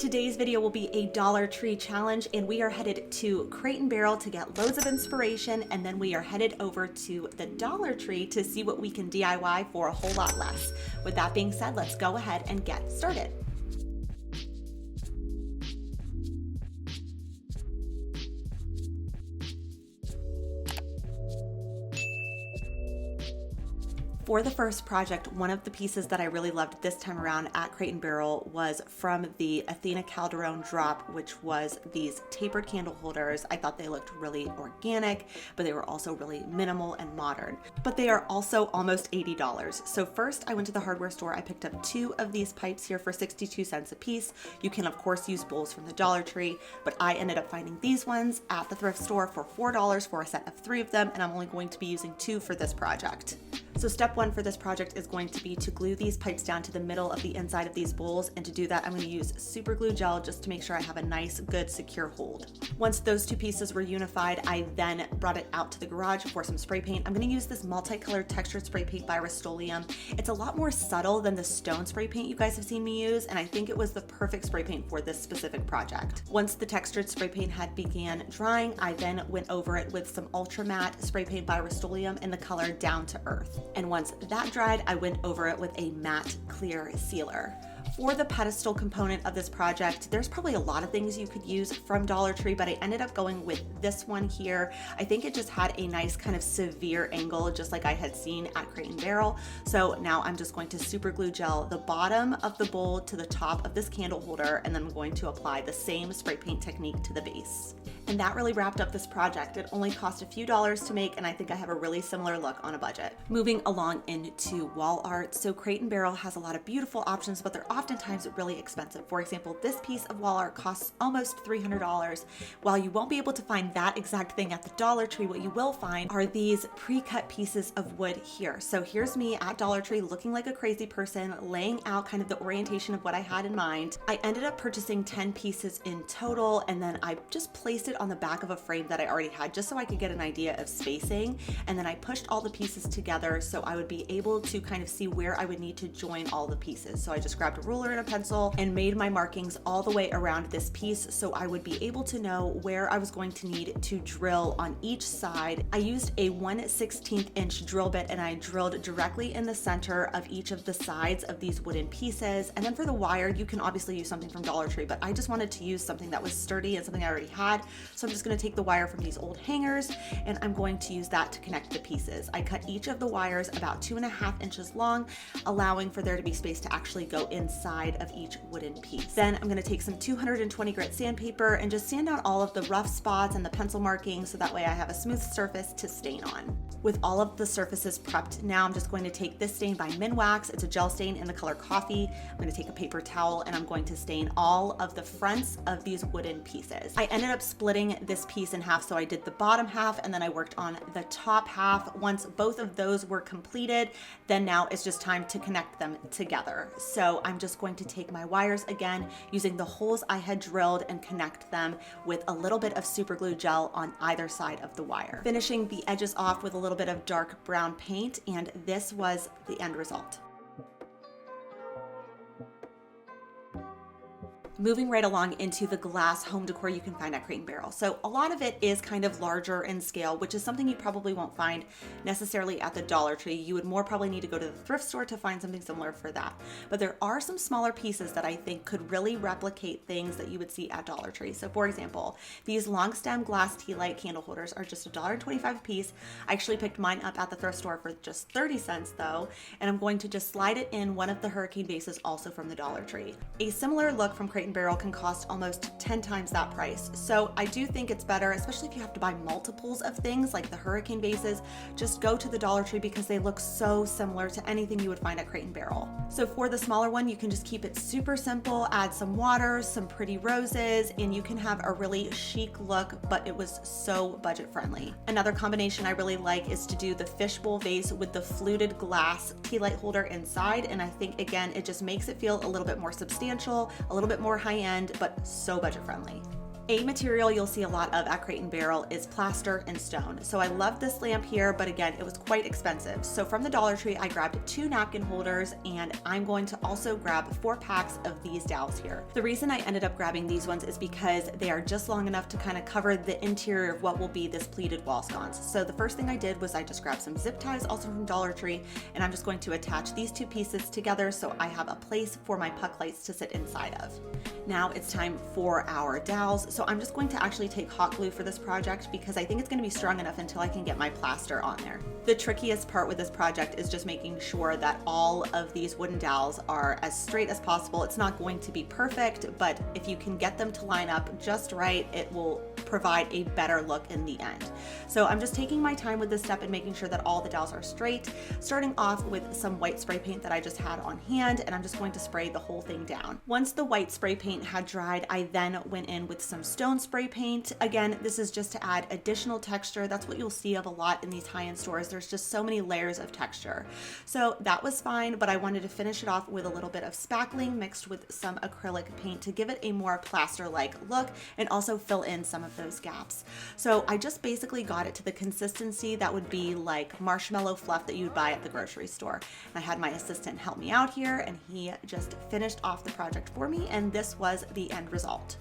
Today's video will be a Dollar Tree challenge, and we are headed to Crate & Barrel to get loads of inspiration, and then we are headed over to the Dollar Tree to see what we can DIY for a whole lot less. With that being said, let's go ahead and get started. For the first project, one of the pieces that I really loved this time around at Crate & Barrel was from the Athena Calderon drop, which was these tapered candle holders. I thought they looked really organic, but they were also really minimal and modern. But they are also almost $80. So first I went to the hardware store. I picked up 2 of these pipes here for 62 cents a piece. You can of course use bowls from the Dollar Tree, but I ended up finding these ones at the thrift store for $4 for a set of 3 of them, and I'm only going to be using 2 for this project. So step 1 for this project is going to be to glue these pipes down to the middle of the inside of these bowls, and to do that I'm going to use super glue gel just to make sure I have a nice, good, secure hold. Once those 2 pieces were unified, I then brought it out to the garage for some spray paint. I'm going to use this multicolored textured spray paint by Rust-Oleum. It's a lot more subtle than the stone spray paint you guys have seen me use, and I think it was the perfect spray paint for this specific project. Once the textured spray paint had began drying, I then went over it with some ultra matte spray paint by Rust-Oleum in the color Down to Earth. And once that dried, I went over it with a matte clear sealer. For the pedestal component of this project, there's probably a lot of things you could use from Dollar Tree, but I ended up going with this one here. I think it just had a nice kind of severe angle, just like I had seen at Crate & Barrel. So now I'm just going to super glue gel the bottom of the bowl to the top of this candle holder, and then I'm going to apply the same spray paint technique to the base. And that really wrapped up this project. It only cost a few dollars to make, and I think I have a really similar look on a budget. Moving along into wall art. So Crate & Barrel has a lot of beautiful options, but they're oftentimes really expensive. For example, this piece of wall art costs almost $300. While you won't be able to find that exact thing at the Dollar Tree, what you will find are these pre-cut pieces of wood here. So here's me at Dollar Tree looking like a crazy person, laying out kind of the orientation of what I had in mind. I ended up purchasing 10 pieces in total, and then I just placed it on the back of a frame that I already had just so I could get an idea of spacing, and then I pushed all the pieces together so I would be able to kind of see where I would need to join all the pieces. So I just grabbed a ruler and a pencil and made my markings all the way around this piece so I would be able to know where I was going to need to drill on each side. I used a 1/16 inch drill bit, and I drilled directly in the center of each of the sides of these wooden pieces. And then for the wire, you can obviously use something from Dollar Tree, but I just wanted to use something that was sturdy and something I already had. So I'm just going to take the wire from these old hangers, and I'm going to use that to connect the pieces. I cut each of the wires about 2.5 inches long, allowing for there to be space to actually go inside of each wooden piece. Then I'm going to take some 220 grit sandpaper and just sand out all of the rough spots and the pencil markings so that way I have a smooth surface to stain on. With all of the surfaces prepped, now I'm just going to take this stain by Minwax. It's a gel stain in the color coffee. I'm going to take a paper towel and I'm going to stain all of the fronts of these wooden pieces. I ended up splitting this piece in half, so I did the bottom half and then I worked on the top half. Once both of those were completed, then now it's just time to connect them together. So I'm just going to take my wires again using the holes I had drilled and connect them with a little bit of super glue gel on either side of the wire. Finishing the edges off with a little bit of dark brown paint, and this was the end result. Moving right along into the glass home decor you can find at Crate & Barrel. So a lot of it is kind of larger in scale, which is something you probably won't find necessarily at the Dollar Tree. You would more probably need to go to the thrift store to find something similar for that. But there are some smaller pieces that I think could really replicate things that you would see at Dollar Tree. So for example, these long stem glass tea light candle holders are just $1.25 a piece. I actually picked mine up at the thrift store for just 30 cents though, and I'm going to just slide it in one of the hurricane bases also from the Dollar Tree. A similar look from Crate & Barrel can cost almost 10 times that price. So I do think it's better, especially if you have to buy multiples of things like the hurricane bases, just go to the Dollar Tree because they look so similar to anything you would find at Crate & Barrel. So for the smaller one, you can just keep it super simple, add some water, some pretty roses, and you can have a really chic look, but it was so budget friendly. Another combination I really like is to do the fishbowl vase with the fluted glass tea light holder inside, and I think again, it just makes it feel a little bit more substantial, a little bit more high-end, but so budget friendly. A material you'll see a lot of at Crate & Barrel is plaster and stone. So I love this lamp here, but again, it was quite expensive. So from the Dollar Tree, I grabbed 2 napkin holders, and I'm going to also grab 4 packs of these dowels here. The reason I ended up grabbing these ones is because they are just long enough to kind of cover the interior of what will be this pleated wall sconce. So the first thing I did was I just grabbed some zip ties, also from Dollar Tree, and I'm just going to attach these 2 pieces together so I have a place for my puck lights to sit inside of. Now it's time for our dowels. So I'm just going to actually take hot glue for this project because I think it's going to be strong enough until I can get my plaster on there. The trickiest part with this project is just making sure that all of these wooden dowels are as straight as possible. It's not going to be perfect, but if you can get them to line up just right, it will provide a better look in the end. So I'm just taking my time with this step and making sure that all the dowels are straight, starting off with some white spray paint that I just had on hand, and I'm just going to spray the whole thing down. Once the white spray paint had dried, I then went in with some stone spray paint. Again, this is just to add additional texture. That's what you'll see of a lot in these high-end stores. There's just so many layers of texture. So that was fine, but I wanted to finish it off with a little bit of spackling mixed with some acrylic paint to give it a more plaster-like look and also fill in some of those gaps. So I just basically got it to the consistency that would be like marshmallow fluff that you'd buy at the grocery store. And I had my assistant help me out here, and he just finished off the project for me, and this was the end result.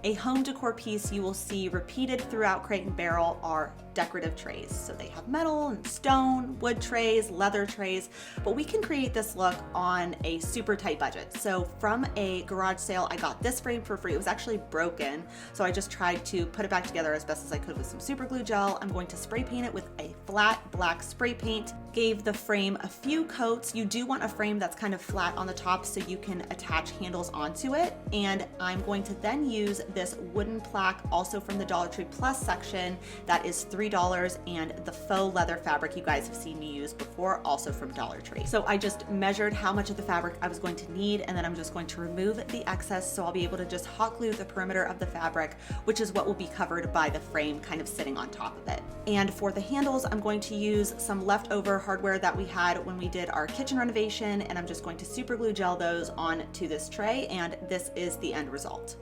A home decor piece you will see repeated throughout Crate & Barrel are decorative trays. So they have metal and stone, wood trays, leather trays, but we can create this look on a super tight budget. So from a garage sale, I got this frame for free. It was actually broken, so I just tried to put it back together as best as I could with some super glue gel. I'm going to spray paint it with a flat black spray paint. Gave the frame a few coats. You do want a frame that's kind of flat on the top so you can attach handles onto it. And I'm going to then use this wooden plaque, also from the Dollar Tree Plus section, that is $3, and the faux leather fabric you guys have seen me use before, also from Dollar Tree. So I just measured how much of the fabric I was going to need, and then I'm just going to remove the excess so I'll be able to just hot glue the perimeter of the fabric, which is what will be covered by the frame kind of sitting on top of it. And for the handles, I'm going to use some leftover hardware that we had when we did our kitchen renovation, and I'm just going to super glue gel those onto this tray, and this is the end result.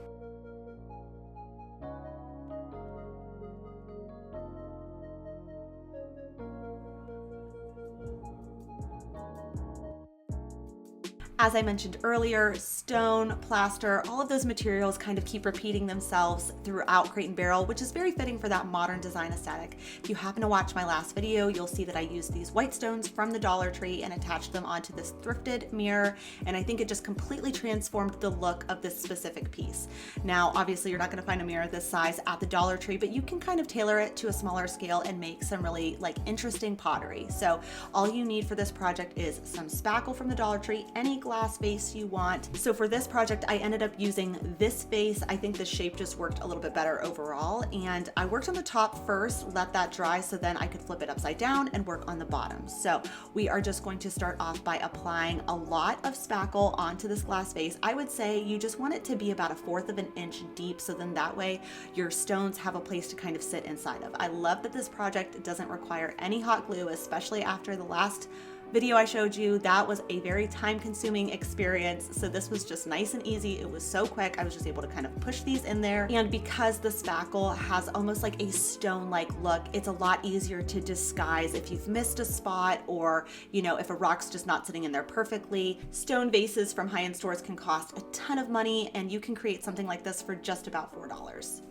As I mentioned earlier, stone, plaster, all of those materials kind of keep repeating themselves throughout Crate & Barrel, which is very fitting for that modern design aesthetic. If you happen to watch my last video, you'll see that I used these white stones from the Dollar Tree and attached them onto this thrifted mirror, and I think it just completely transformed the look of this specific piece. Now, obviously, you're not going to find a mirror this size at the Dollar Tree, but you can kind of tailor it to a smaller scale and make some really interesting pottery. So all you need for this project is some spackle from the Dollar Tree, any glass vase you want. So for this project, I ended up using this vase. I think the shape just worked a little bit better overall. And I worked on the top first, let that dry so then I could flip it upside down and work on the bottom. So we are just going to start off by applying a lot of spackle onto this glass vase. I would say you just want it to be about 1/4 of an inch deep, so then that way your stones have a place to kind of sit inside of. I love that this project doesn't require any hot glue, especially after the last video I showed you. That was a very time-consuming experience, so this was just nice and easy. It was so quick. I was just able to kind of push these in there, and because the spackle has almost like a stone-like look, it's a lot easier to disguise if you've missed a spot, or if a rock's just not sitting in there perfectly. Stone vases from high-end stores can cost a ton of money, and you can create something like this for just about $4.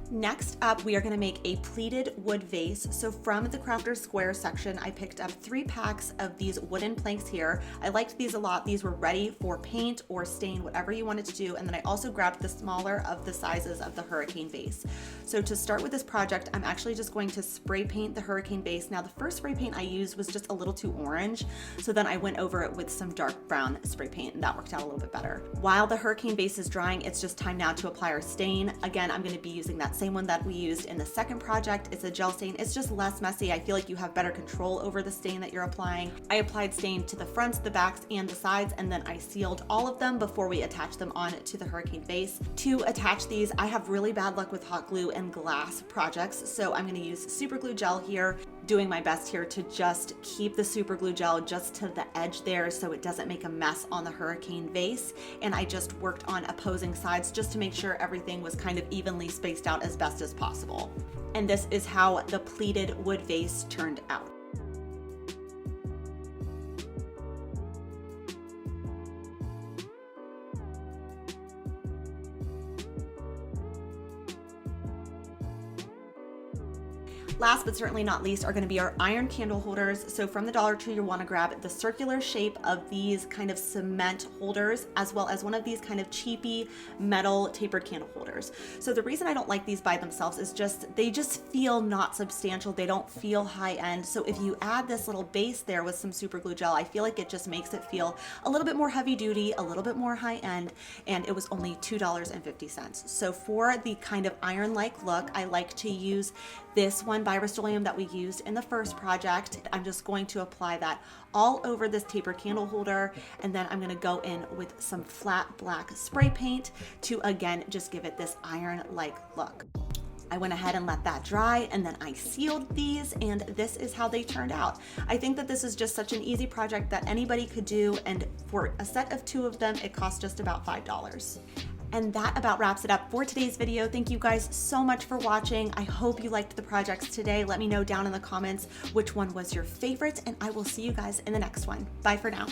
Next up, we are going to make a pleated wood vase. So from the Crafter's Square section, I picked up 3 packs of these wooden planks here. I liked these a lot. These were ready for paint or stain, whatever you wanted to do. And then I also grabbed the smaller of the sizes of the hurricane vase. So to start with this project, I'm actually just going to spray paint the hurricane vase. Now the first spray paint I used was just a little too orange, so then I went over it with some dark brown spray paint, and that worked out a little bit better. While the hurricane vase is drying, it's just time now to apply our stain. Again, I'm going to be using that same one that we used in the second project. It's a gel stain. It's just less messy. I feel like you have better control over the stain that you're applying. I applied stain to the fronts, the backs, and the sides, and then I sealed all of them before we attached them on to the hurricane vase. To attach these, I have really bad luck with hot glue and glass projects, so I'm going to use super glue gel here. doing my best here to just keep the super glue gel just to the edge there so it doesn't make a mess on the hurricane vase. And I just worked on opposing sides just to make sure everything was kind of evenly spaced out as best as possible. And this is how the pleated wood vase turned out. Last but certainly not least are going to be our iron candle holders. So from the Dollar Tree, you want to grab the circular shape of these kind of cement holders, as well as one of these kind of cheapy metal tapered candle holders. So the reason I don't like these by themselves is they just feel not substantial. They don't feel high end. So if you add this little base there with some super glue gel, I feel like it just makes it feel a little bit more heavy duty, a little bit more high end, and it was only $2.50. So for the kind of iron-like look, I like to use this one by Rust-Oleum that we used in the first project. I'm just going to apply that all over this taper candle holder, and then I'm going to go in with some flat black spray paint to again just give it this iron-like look. I went ahead and let that dry, and then I sealed these, and this is how they turned out. I think that this is just such an easy project that anybody could do, and for a set of 2 of them, it cost just about $5. And that about wraps it up for today's video. Thank you guys so much for watching. I hope you liked the projects today. Let me know down in the comments which one was your favorite, and I will see you guys in the next one. Bye for now.